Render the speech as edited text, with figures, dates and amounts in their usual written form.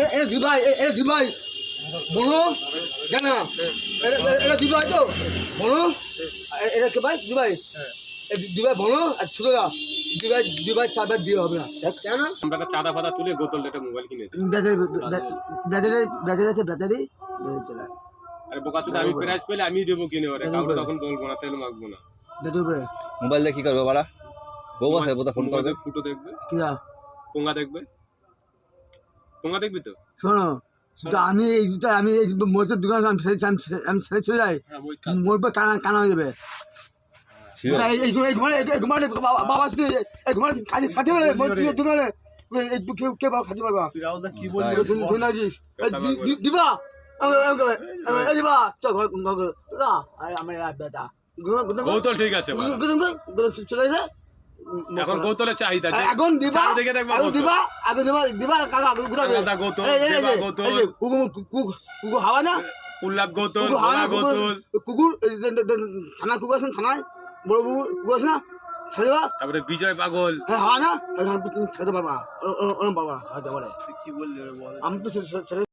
এটা দুবাই, এটা দুবাই বলো জানা, এটা দুবাই তো বলো, এটা কে ভাই দুবাই, দুবাই বলো আর ছোটরা দুবাই, দুবাই চারবার দিয়ে হবে না কেন? আমরা একটা চাঁদা ফাদা তুলে গোতল একটা মোবাইল কিনে দিই। ব্যাটারি ব্যাটারি ব্যাটারি আছে ব্যাটারি চলে আরে বোকা চোদা, আমি প্রাইজ পেলে আমি দেবো কিনে ওরে, কাউকে তখন বলবো না, তেল মাখবো না। ব্যাটারি মোবাইল দিয়ে কি করবে বাড়া? বউ আছে, বউটা ফোন করবে। ফুটো দেখবে, কি পোঙ্গা দেখবে, পোঙ্গা দেখবি তো। শোনো আমি আমি এই মোটের দোকান আমি ছেড়ে চলে যাই, মোর কানা কানা হয়ে যাবে। বাবা দোকানে কে বাবা খাতে পারবা কি বললি? দিবা দিবা আমার বেটা গৌতল ঠিক আছে ভাই। চলে যায় এখন গৌতলের চাহিদা এখন দিবা, দেখে দেখবো এখন দিবা, এখন দিবা দিবা কাকা গৌতল, কুকুর হাওয়া না, উল্লাপ গৌতল, কুকুর কুকুর থানা কুকুর আছেন, থানায় বড় কুকুর আছে না, ছেড়ে দেবা। তারপরে বিজয় পাগল, হ্যাঁ হাওয়া না, খেতে পারবা ওরম পারবা, কি বললি আমি তো ছেড়ে